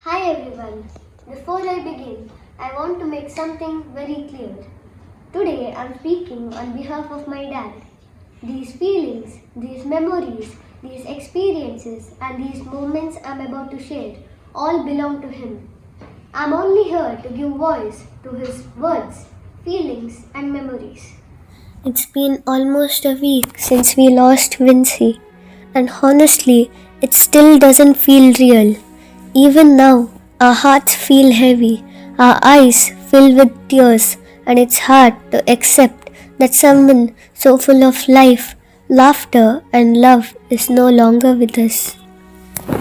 Hi everyone. Before I begin, I want to make something very clear. Today I'm speaking on behalf of my dad. These feelings, these memories, these experiences, and these moments I'm about to share all belong to him. I'm only here to give voice to his words, feelings, and memories. It's been almost a week since we lost Vincy, and honestly, it still doesn't feel real. Even now, our hearts feel heavy, our eyes fill with tears, and it's hard to accept that someone so full of life, laughter, and love is no longer with us.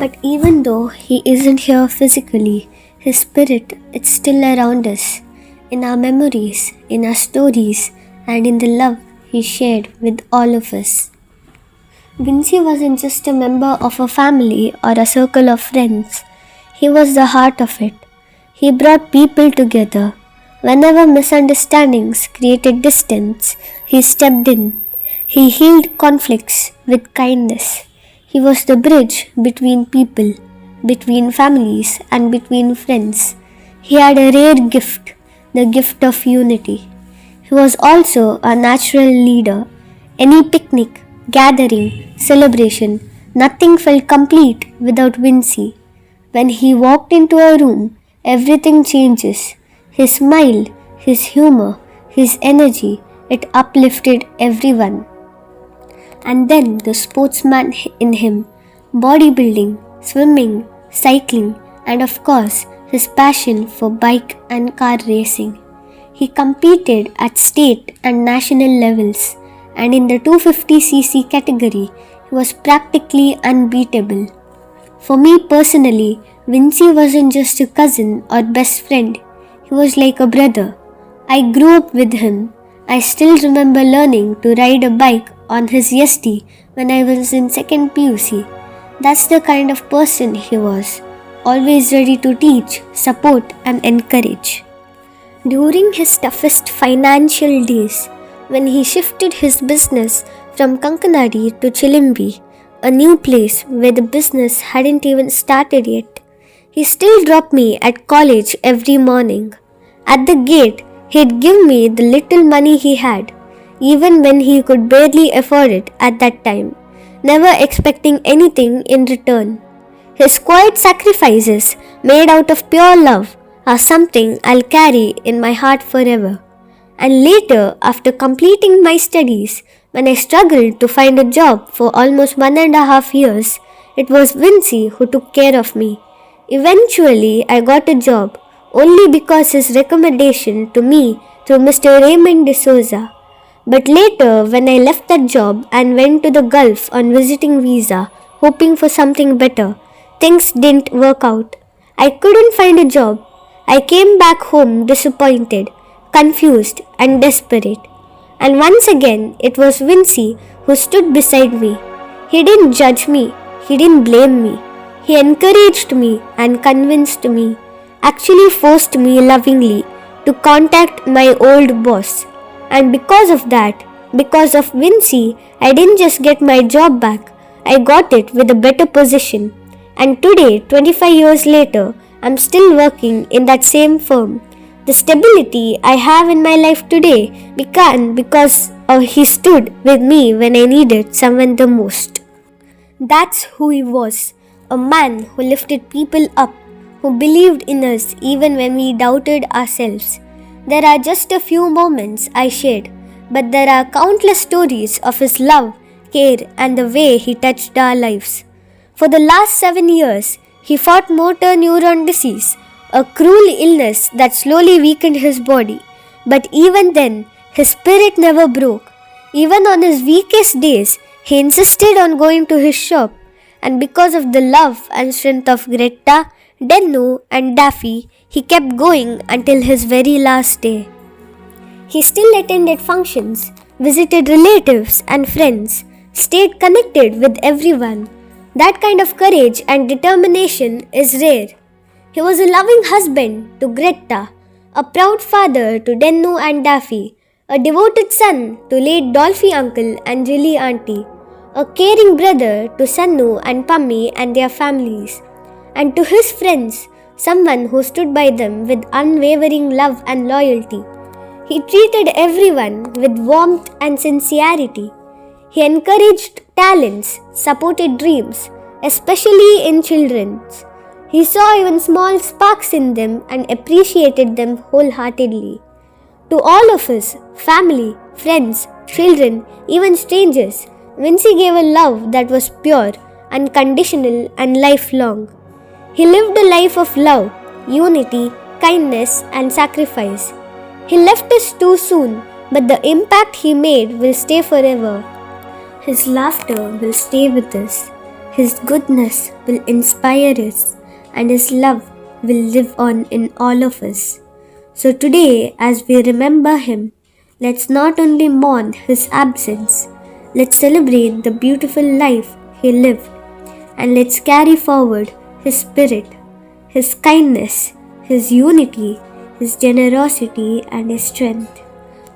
But even though he isn't here physically, his spirit is still around us, in our memories, in our stories, and in the love he shared with all of us. Vincy wasn't just a member of a family or a circle of friends. He was the heart of it. He brought people together. Whenever misunderstandings created distance, he stepped in. He healed conflicts with kindness. He was the bridge between people, between families, and between friends. He had a rare gift, the gift of unity. He was also a natural leader. Any picnic, gathering, celebration, nothing felt complete without Vincy. When he walked into a room, everything changes. His smile, his humor, his energy, it uplifted everyone. And then the sportsman in him, bodybuilding, swimming, cycling, and of course, his passion for bike and car racing. He competed at state and national levels, and in the 250cc category, he was practically unbeatable. For me personally, Vincy wasn't just a cousin or best friend, he was like a brother. I grew up with him. I still remember learning to ride a bike on his Yesti when I was in 2nd PUC. That's the kind of person he was, always ready to teach, support, and encourage. During his toughest financial days, when he shifted his business from Kankanadi to Chilimbi, a new place where the business hadn't even started yet, he still dropped me at college every morning. At the gate, he'd give me the little money he had, even when he could barely afford it at that time, never expecting anything in return. His quiet sacrifices, made out of pure love, are something I'll carry in my heart forever. And later, after completing my studies, when I struggled to find a job for almost 1.5 years, it was Vincy who took care of me. Eventually, I got a job only because his recommendation to me through Mr. Raymond D'Souza. But later, when I left that job and went to the Gulf on visiting visa, hoping for something better, things didn't work out. I couldn't find a job. I came back home disappointed, confused, and desperate. And once again, it was Vincy who stood beside me. He didn't judge me, he didn't blame me. He encouraged me and convinced me, actually forced me lovingly to contact my old boss. And because of that, because of Vincy, I didn't just get my job back, I got it with a better position. And today, 25 years later, I'm still working in that same firm. The stability I have in my life today began because he stood with me when I needed someone the most. That's who he was, a man who lifted people up, who believed in us even when we doubted ourselves. There are just a few moments I shared, but there are countless stories of his love, care, and the way he touched our lives. For the last 7 years, he fought motor neuron disease, a cruel illness that slowly weakened his body. But even then, his spirit never broke. Even on his weakest days, he insisted on going to his shop. And because of the love and strength of Greta, Denno, and Daffy, he kept going until his very last day. He still attended functions, visited relatives and friends, stayed connected with everyone. That kind of courage and determination is rare. He was a loving husband to Greta, a proud father to Denno and Daffy, a devoted son to late Dolphy uncle and Jilly auntie, a caring brother to Sannu and Pammi and their families, and to his friends someone who stood by them with unwavering love and loyalty. He treated everyone with warmth and sincerity. He encouraged talents, supported dreams, especially in children. He saw even small sparks in them and appreciated them wholeheartedly. To all of us, family, friends, children, even strangers, Vincy gave a love that was pure, unconditional, and lifelong. He lived a life of love, unity, kindness, and sacrifice. He left us too soon, but the impact he made will stay forever. His laughter will stay with us. His goodness will inspire us, and His love will live on in all of us. So today, as we remember him, let's not only mourn his absence, let's celebrate the beautiful life he lived, and let's carry forward his spirit, his kindness, his unity, his generosity, and his strength.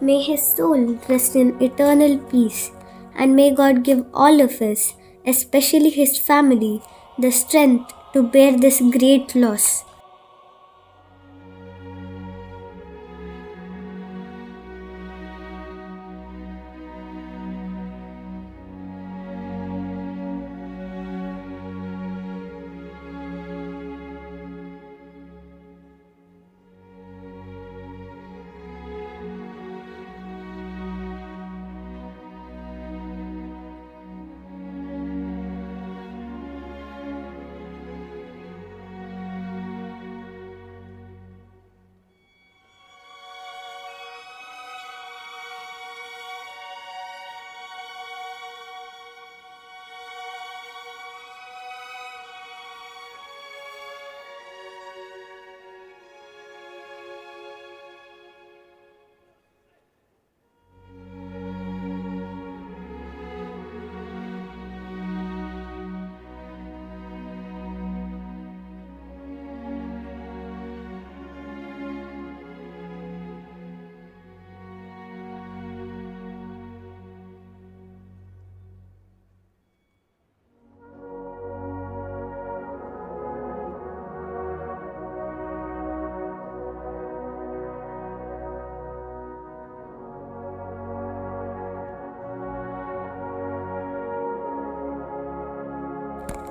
May his soul rest in eternal peace, and may God give all of us, especially his family, the strength to bear this great loss.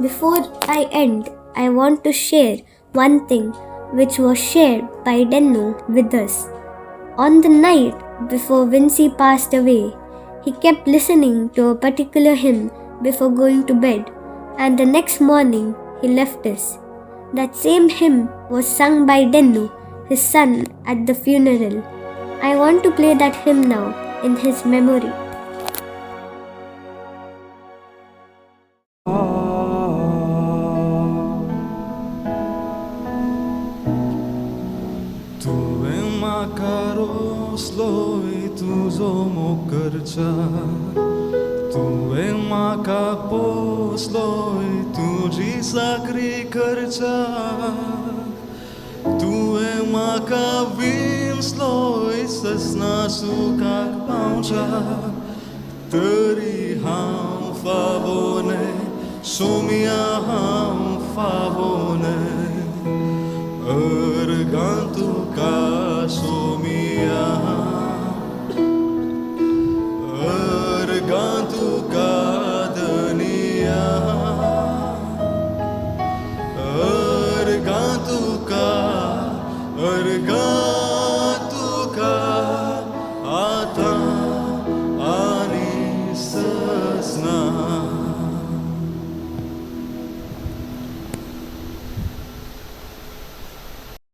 Before I end, I want to share one thing which was shared by Denno with us. On the night before Vincy passed away, he kept listening to a particular hymn before going to bed, and the next morning he left us. That same hymn was sung by Denno, his son, at the funeral. I want to play that hymn now in his memory. Makarosloi tuzo mokarcha, tuve maka posloi tuji sakri karcha, tuve maka vinsloi sasna sukak pauncha, teri ham favone, sumia ham favone, ergantu kaso.